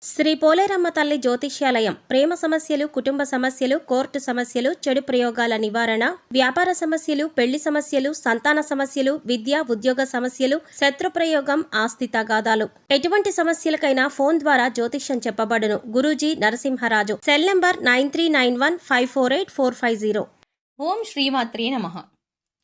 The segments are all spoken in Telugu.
శ్రీ పోలేరమ్మ తల్లి జ్యోతిష్యాలయం ప్రేమ సమస్యలు, కుటుంబ సమస్యలు, కోర్టు సమస్యలు, చెడు ప్రయోగాల నివారణ, వ్యాపార సమస్యలు, పెళ్లి సమస్యలు, సంతాన సమస్యలు, విద్య, ఉద్యోగ సమస్యలు, శత్రు ప్రయోగం, ఆస్తి తగాదాలు, ఎటువంటి సమస్యలకైనా ఫోన్ ద్వారా జ్యోతిష్యం చెప్పబడును. గురూజీ నరసింహరాజు. Cell number 9391548450. ఓం శ్రీమాత్రే నమః.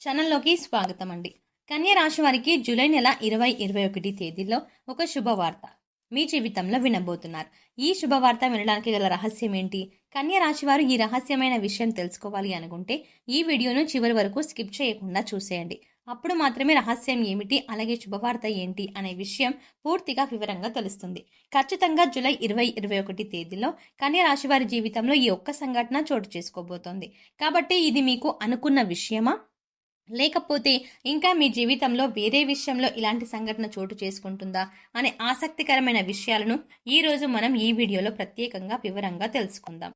ఛానల్లోకి స్వాగతం అండి. కన్యా రాశి వారికి జూలై నెల 2021 తేదీలో ఒక శుభవార్త మీ జీవితంలో వినబోతున్నారు. ఈ శుభవార్త వినడానికి గల రహస్యం ఏంటి? కన్యా రాశి వారు ఈ రహస్యమైన విషయం తెలుసుకోవాలి అనుకుంటే ఈ వీడియోను చివరి వరకు స్కిప్ చేయకుండా చూసేయండి. అప్పుడు మాత్రమే రహస్యం ఏమిటి, అలాగే శుభవార్త ఏంటి అనే విషయం పూర్తిగా వివరంగా తెలుస్తుంది. ఖచ్చితంగా జూలై 2021 తేదీలో కన్యా రాశి వారి జీవితంలో ఈ ఒక్క సంఘటన చోటు చేసుకోబోతోంది. కాబట్టి ఇది మీకు అనుకున్న విషయమా, లేకపోతే ఇంకా మీ జీవితంలో వేరే విషయంలో ఇలాంటి సంఘటన చోటు చేసుకుంటుందా అనే ఆసక్తికరమైన విషయాలను ఈరోజు మనం ఈ వీడియోలో ప్రత్యేకంగా వివరంగా తెలుసుకుందాం.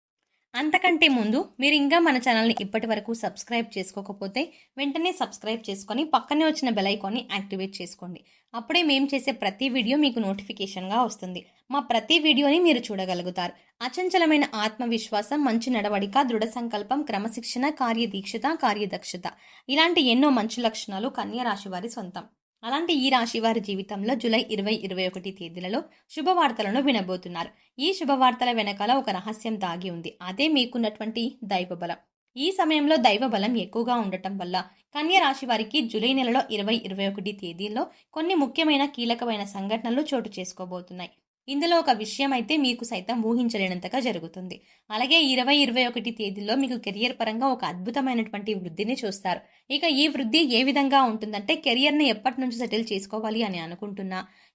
అంతకంటే ముందు మీరు ఇంకా మన ఛానల్ని ఇప్పటి వరకు సబ్స్క్రైబ్ చేసుకోకపోతే వెంటనే సబ్స్క్రైబ్ చేసుకొని పక్కనే వచ్చిన బెల్ ఐకాన్ని యాక్టివేట్ చేసుకోండి. అప్పుడే మేము చేసే ప్రతి వీడియో మీకు నోటిఫికేషన్గా వస్తుంది. మా ప్రతి వీడియోని మీరు చూడగలుగుతారు. అచంచలమైన ఆత్మవిశ్వాసం, మంచి నడవడిక, దృఢ సంకల్పం, క్రమశిక్షణ, కార్యదీక్షత, కార్యదక్షత ఇలాంటి ఎన్నో మంచి లక్షణాలు కన్యా రాశి వారి సొంతం. అలాంటి ఈ రాశి వారి జీవితంలో జూలై 2021 తేదీలలో శుభవార్తలను వినబోతున్నారు. ఈ శుభవార్తల వెనకాల ఒక రహస్యం దాగి ఉంది. అదే మీకున్నటువంటి దైవబలం. ఈ సమయంలో దైవబలం ఎక్కువగా ఉండటం వల్ల కన్యా రాశి వారికి జూలై నెలలో 2021 తేదీల్లో కొన్ని ముఖ్యమైన కీలకమైన సంఘటనలు చోటు చేసుకోబోతున్నాయి. ఇందులో ఒక విషయం అయితే మీకు సైతం ఊహించలేనంతగా జరుగుతుంది. అలాగే 2021 తేదీలో మీకు కెరియర్ పరంగా ఒక అద్భుతమైనటువంటి వృద్ధిని చూస్తారు. ఇక ఈ వృద్ధి ఏ విధంగా ఉంటుందంటే, కెరియర్ని ఎప్పటి నుంచి సెటిల్ చేసుకోవాలి అని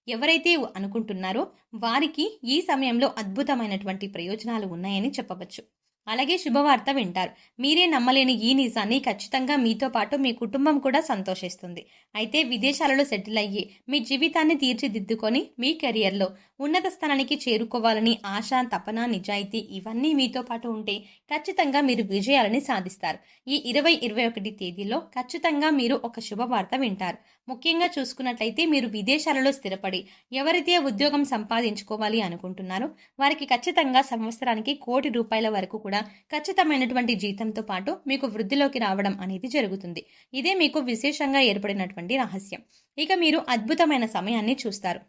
ఎవరైతే అనుకుంటున్నారో వారికి ఈ సమయంలో అద్భుతమైనటువంటి ప్రయోజనాలు ఉన్నాయని చెప్పవచ్చు. అలాగే శుభవార్త వింటారు. మీరే నమ్మలేని ఈ నిజాన్ని ఖచ్చితంగా మీతో పాటు మీ కుటుంబం కూడా సంతోషిస్తుంది. అయితే విదేశాలలో సెటిల్ అయ్యి మీ జీవితాన్ని తీర్చిదిద్దుకొని మీ కెరియర్లో ఉన్నత స్థానానికి చేరుకోవాలని ఆశ, తపన, నిజాయితీ ఇవన్నీ మీతో పాటు ఉంటే ఖచ్చితంగా మీరు విజయాలని సాధిస్తారు. ఈ 2021 తేదీలో ఖచ్చితంగా మీరు ఒక శుభవార్త వింటారు. ముఖ్యంగా చూసుకున్నట్లయితే మీరు విదేశాలలో స్థిరపడి ఎవరైతే ఉద్యోగం సంపాదించుకోవాలి అనుకుంటున్నారో వారికి ఖచ్చితంగా సంవత్సరానికి ₹1,00,00,000 వరకు కూడా ఖచ్చితమైనటువంటి జీతంతో పాటు మీకు వృద్ధిలోకి రావడం అనేది జరుగుతుంది. ఇదే మీకు విశేషంగా ఏర్పడినటువంటి రహస్యం. ఇక మీరు అద్భుతమైన సమయాన్ని చూస్తారు.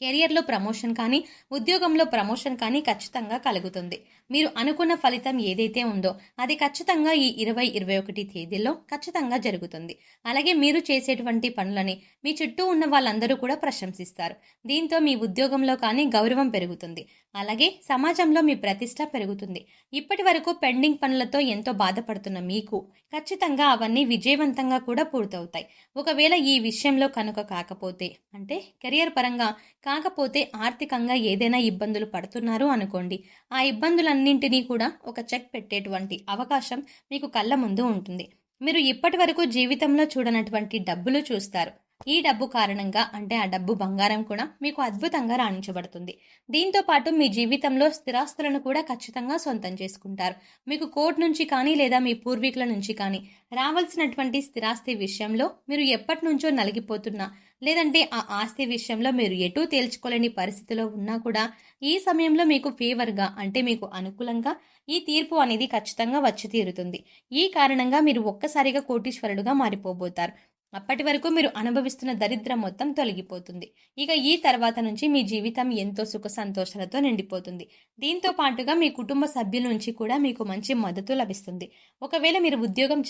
కెరియర్లో ప్రమోషన్ కానీ, ఉద్యోగంలో ప్రమోషన్ కానీ ఖచ్చితంగా కలుగుతుంది. మీరు అనుకున్న ఫలితం ఏదైతే ఉందో అది ఖచ్చితంగా ఈ 2021 తేదీలో ఖచ్చితంగా జరుగుతుంది. అలాగే మీరు చేసేటువంటి పనులని మీ చుట్టూ ఉన్న వాళ్ళందరూ కూడా ప్రశంసిస్తారు. దీంతో మీ ఉద్యోగంలో కానీ గౌరవం పెరుగుతుంది. అలాగే సమాజంలో మీ ప్రతిష్ట పెరుగుతుంది. ఇప్పటి వరకు పెండింగ్ పనులతో ఎంతో బాధపడుతున్న మీకు ఖచ్చితంగా అవన్నీ విజయవంతంగా కూడా పూర్తవుతాయి. ఒకవేళ ఈ విషయంలో కనుక కాకపోతే, అంటే కెరియర్ పరంగా కాకపోతే, ఆర్థికంగా ఏదైనా ఇబ్బందులు పడుతున్నారు అనుకోండి, ఆ ఇబ్బందులన్నింటినీ కూడా ఒక చెక్ పెట్టేటువంటి అవకాశం మీకు కళ్ళ ముందు ఉంటుంది. మీరు ఇప్పటి వరకు జీవితంలో చూడనటువంటి డబ్బులు చూస్తారు. ఈ డబ్బు కారణంగా, అంటే ఆ డబ్బు బంగారం కూడా మీకు అద్భుతంగా రాణించబడుతుంది. దీంతో పాటు మీ జీవితంలో స్థిరాస్తులను కూడా ఖచ్చితంగా సొంతం చేసుకుంటారు. మీకు కోర్టు నుంచి కానీ లేదా మీ పూర్వీకుల నుంచి కానీ రావాల్సినటువంటి స్థిరాస్తి విషయంలో మీరు ఎప్పటి నుంచో నలిగిపోతున్నా, లేదంటే ఆ ఆస్తి విషయంలో మీరు ఎటూ తేల్చుకోలేని పరిస్థితిలో ఉన్నా కూడా ఈ సమయంలో మీకు ఫేవర్గా, అంటే మీకు అనుకూలంగా ఈ తీర్పు అనేది ఖచ్చితంగా వచ్చి తీరుతుంది. ఈ కారణంగా మీరు ఒక్కసారిగా కోటీశ్వరుడుగా మారిపోబోతారు. అప్పటి వరకు మీరు అనుభవిస్తున్న దరిద్రం మొత్తం తొలగిపోతుంది. ఇక ఈ తర్వాత నుంచి మీ జీవితం ఎంతో సుఖ సంతోషాలతో నిండిపోతుంది. దీంతో పాటుగా మీ కుటుంబ సభ్యుల నుంచి కూడా మీకు మంచి మద్దతు లభిస్తుంది. ఒకవేళ మీరు ఉద్యోగం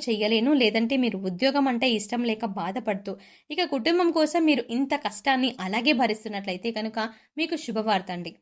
చెయ్యలేను, లేదంటే మీరు ఉద్యోగం అంటే ఇష్టం లేక బాధపడుతూ ఇక కుటుంబం కోసం మీరు ఇంత కష్టాన్ని అలాగే భరిస్తున్నట్లయితే కనుక మీకు శుభవార్త అండి.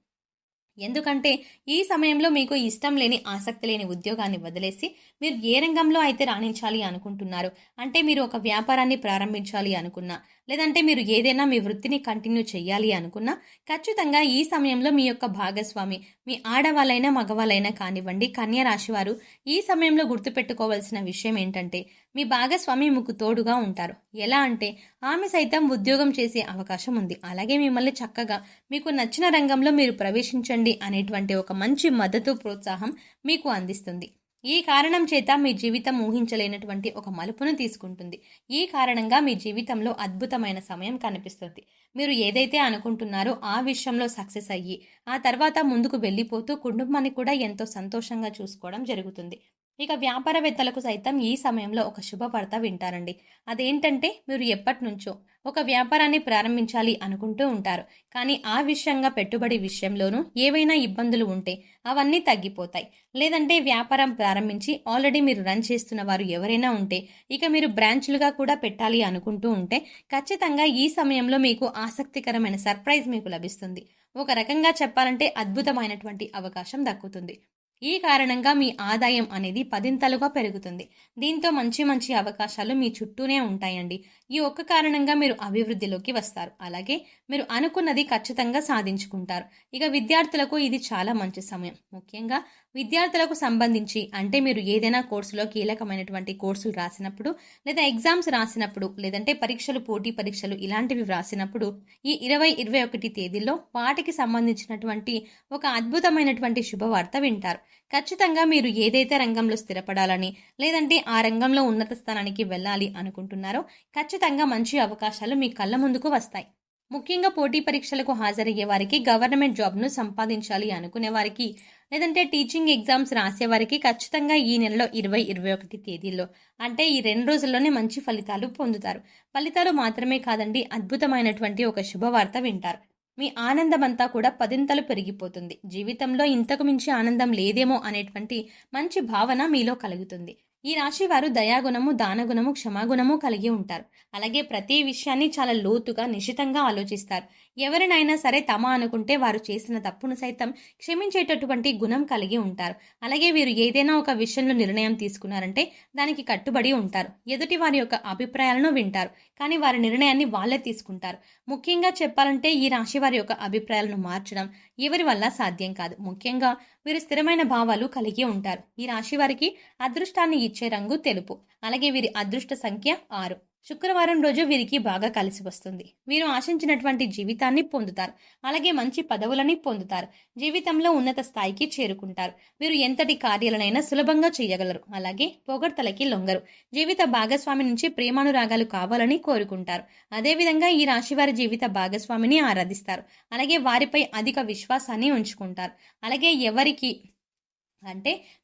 ఎందుకంటే ఈ సమయంలో మీకు ఇష్టం లేని, ఆసక్తి లేని ఉద్యోగాన్ని వదిలేసి మీరు ఏ రంగంలో అయితే రాణించాలి అనుకుంటున్నారు, అంటే మీరు ఒక వ్యాపారాన్ని ప్రారంభించాలి అనుకున్నా, లేదంటే మీరు ఏదైనా మీ వృత్తిని కంటిన్యూ చేయాలి అనుకున్నా ఖచ్చితంగా ఈ సమయంలో మీ యొక్క భాగస్వామి, మీ ఆడవాళ్ళైనా మగవాళ్ళైనా కానివ్వండి, కన్యా రాశి వారు ఈ సమయంలో గుర్తుపెట్టుకోవాల్సిన విషయం ఏంటంటే, మీ భాగస్వామి మీకు తోడుగా ఉంటారు. ఎలా అంటే ఆమె సైతం ఉద్యోగం చేసే అవకాశం ఉంది. అలాగే మిమ్మల్ని చక్కగా మీకు నచ్చిన రంగంలో మీరు ప్రవేశించండి అనేటువంటి ఒక మంచి మద్దతు, ప్రోత్సాహం మీకు అందిస్తుంది. ఈ కారణం చేత మీ జీవితం ఊహించలేనటువంటి ఒక మలుపును తీసుకుంటుంది. ఈ కారణంగా మీ జీవితంలో అద్భుతమైన సమయం కనిపిస్తుంది. మీరు ఏదైతే అనుకుంటున్నారో ఆ విషయంలో సక్సెస్ అయ్యి ఆ తర్వాత ముందుకు వెళ్ళిపోతూ కుటుంబాన్ని కూడా ఎంతో సంతోషంగా చూసుకోవడం జరుగుతుంది. ఇక వ్యాపారవేత్తలకు సైతం ఈ సమయంలో ఒక శుభవార్త వింటారండి. అదేంటంటే మీరు ఎప్పటినుంచో ఒక వ్యాపారాన్ని ప్రారంభించాలి అనుకుంటూ ఉంటారు. కానీ ఆ విషయంగా పెట్టుబడి విషయంలోనూ ఏవైనా ఇబ్బందులు ఉంటే అవన్నీ తగ్గిపోతాయి. లేదంటే వ్యాపారం ప్రారంభించి ఆల్రెడీ మీరు రన్ చేస్తున్న వారు ఎవరైనా ఉంటే ఇక మీరు బ్రాంచ్లుగా కూడా పెట్టాలి అనుకుంటూ ఉంటే ఖచ్చితంగా ఈ సమయంలో మీకు ఆసక్తికరమైన సర్ప్రైజ్ మీకు లభిస్తుంది. ఒక రకంగా చెప్పాలంటే అద్భుతమైనటువంటి అవకాశం దక్కుతుంది. ఈ కారణంగా మీ ఆదాయం అనేది పదింతలుగా పెరుగుతుంది. దీంతో మంచి మంచి అవకాశాలు మీ చుట్టూనే ఉంటాయండి. ఈ ఒక్క కారణంగా మీరు అభివృద్ధిలోకి వస్తారు. అలాగే మీరు అనుకున్నది ఖచ్చితంగా సాధించుకుంటారు. ఇక విద్యార్థులకు ఇది చాలా మంచి సమయం. ముఖ్యంగా విద్యార్థులకు సంబంధించి అంటే మీరు ఏదైనా కోర్సులో కీలకమైనటువంటి కోర్సులు రాసినప్పుడు లేదా ఎగ్జామ్స్ రాసినప్పుడు లేదంటే పరీక్షలు పోటీ పరీక్షలు ఇలాంటివి వ్రాసినప్పుడు ఈ 20-21 తేదీల్లో వాటికి సంబంధించినటువంటి ఒక అద్భుతమైనటువంటి శుభవార్త వింటారు. ఖచ్చితంగా మీరు ఏదైతే రంగంలో స్థిరపడాలని లేదంటే ఆ రంగంలో ఉన్నత స్థానానికి వెళ్ళాలి అనుకుంటున్నారో ఖచ్చితంగా మంచి అవకాశాలు మీ కళ్ళ ముందుకు వస్తాయి. ముఖ్యంగా పోటీ పరీక్షలకు హాజరయ్యే వారికి, గవర్నమెంట్ జాబ్ను సంపాదించాలి అనుకునే వారికి లేదంటే టీచింగ్ ఎగ్జామ్స్ రాసేవారికి ఖచ్చితంగా ఈ నెలలో 20-21 తేదీల్లో అంటే ఈ 2 రోజుల్లోనే మంచి ఫలితాలు పొందుతారు. ఫలితాలు మాత్రమే కాదండి, అద్భుతమైనటువంటి ఒక శుభవార్త వింటారు. మీ ఆనందమంతా కూడా పదింతలు పెరిగిపోతుంది. జీవితంలో ఇంతకు మించి ఆనందం లేదేమో అనేటువంటి మంచి భావన మీలో కలుగుతుంది. ఈ రాశి వారు దయాగుణము, దానగుణము, క్షమాగుణము కలిగి ఉంటారు. అలాగే ప్రతి విషయాన్ని చాలా లోతుగా నిశితంగా ఆలోచిస్తారు. ఎవరినైనా సరే తమ అనుకుంటే వారు చేసిన తప్పును సైతం క్షమించేటటువంటి గుణం కలిగి ఉంటారు. అలాగే వీరు ఏదైనా ఒక విషయంలో నిర్ణయం తీసుకున్నారంటే దానికి కట్టుబడి ఉంటారు. ఎదుటి వారి యొక్క అభిప్రాయాలను వింటారు, కానీ వారి నిర్ణయాన్ని వాళ్ళే తీసుకుంటారు. ముఖ్యంగా చెప్పాలంటే ఈ రాశి వారి యొక్క అభిప్రాయాలను మార్చడం ఎవరి వల్ల సాధ్యం కాదు. ముఖ్యంగా వీరు స్థిరమైన భావాలు కలిగి ఉంటారు. ఈ రాశి వారికి అదృష్టాన్ని ఇచ్చే రంగు తెలుపు. అలాగే వీరి అదృష్ట సంఖ్య 6. శుక్రవారం రోజు వీరికి బాగా కలిసి వస్తుంది. వీరు ఆశించినటువంటి జీవితాన్ని పొందుతారు. అలాగే మంచి పదవులని పొందుతారు. జీవితంలో ఉన్నత స్థాయికి చేరుకుంటారు. వీరు ఎంతటి కార్యాలనైనా సులభంగా చేయగలరు. అలాగే పొగడ్తలకి లొంగరు. జీవిత భాగస్వామి నుంచి ప్రేమానురాగాలు కావాలని కోరుకుంటారు. అదేవిధంగా ఈ రాశి వారి జీవిత భాగస్వామిని ఆరాధిస్తారు. అలాగే వారిపై అధిక విశ్వాసాన్ని ఉంచుకుంటారు. అలాగే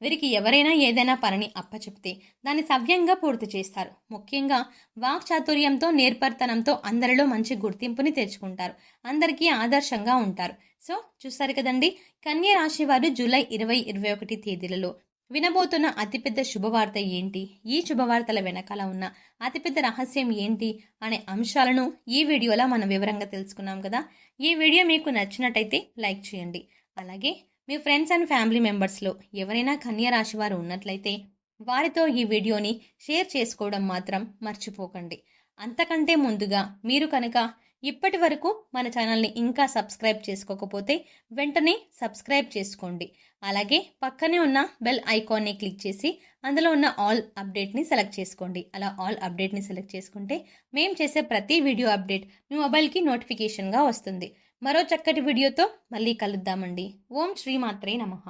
వీరికి ఎవరైనా ఏదైనా పనిని అప్పచెప్తే దాన్ని సవ్యంగా పూర్తి చేస్తారు. ముఖ్యంగా వాక్చాతుర్యంతో, నేర్పరితనంతో అందరిలో మంచి గుర్తింపుని తెచ్చుకుంటారు. అందరికీ ఆదర్శంగా ఉంటారు. సో చూస్తారు కదండి, కన్య రాశి వారు జూలై 20-21 తేదీలలో వినబోతున్న అతిపెద్ద శుభవార్త ఏంటి, ఈ శుభవార్తల వెనకాల ఉన్న అతిపెద్ద రహస్యం ఏంటి అనే అంశాలను ఈ వీడియోలో మనం వివరంగా తెలుసుకున్నాం కదా. ఈ వీడియో మీకు నచ్చినట్టయితే లైక్ చేయండి. అలాగే మీ ఫ్రెండ్స్ అండ్ ఫ్యామిలీ మెంబర్స్లో ఎవరైనా కన్య రాశి వారు ఉన్నట్లయితే వారితో ఈ వీడియోని షేర్ చేసుకోవడం మాత్రం మర్చిపోకండి. అంతకంటే ముందుగా మీరు కనుక ఇప్పటి వరకు మన ఛానల్ని ఇంకా సబ్స్క్రైబ్ చేసుకోకపోతే వెంటనే సబ్స్క్రైబ్ చేసుకోండి. అలాగే పక్కనే ఉన్న బెల్ ఐకాన్ని క్లిక్ చేసి అందులో ఉన్న ఆల్ అప్డేట్ని సెలెక్ట్ చేసుకోండి. అలా ఆల్ అప్డేట్ని సెలెక్ట్ చేసుకుంటే మేము చేసే ప్రతి వీడియో అప్డేట్ మీ మొబైల్కి నోటిఫికేషన్గా వస్తుంది. మరో చక్కటి వీడియోతో మళ్ళీ కలుద్దామండి. ఓం శ్రీమాత్రే నమః.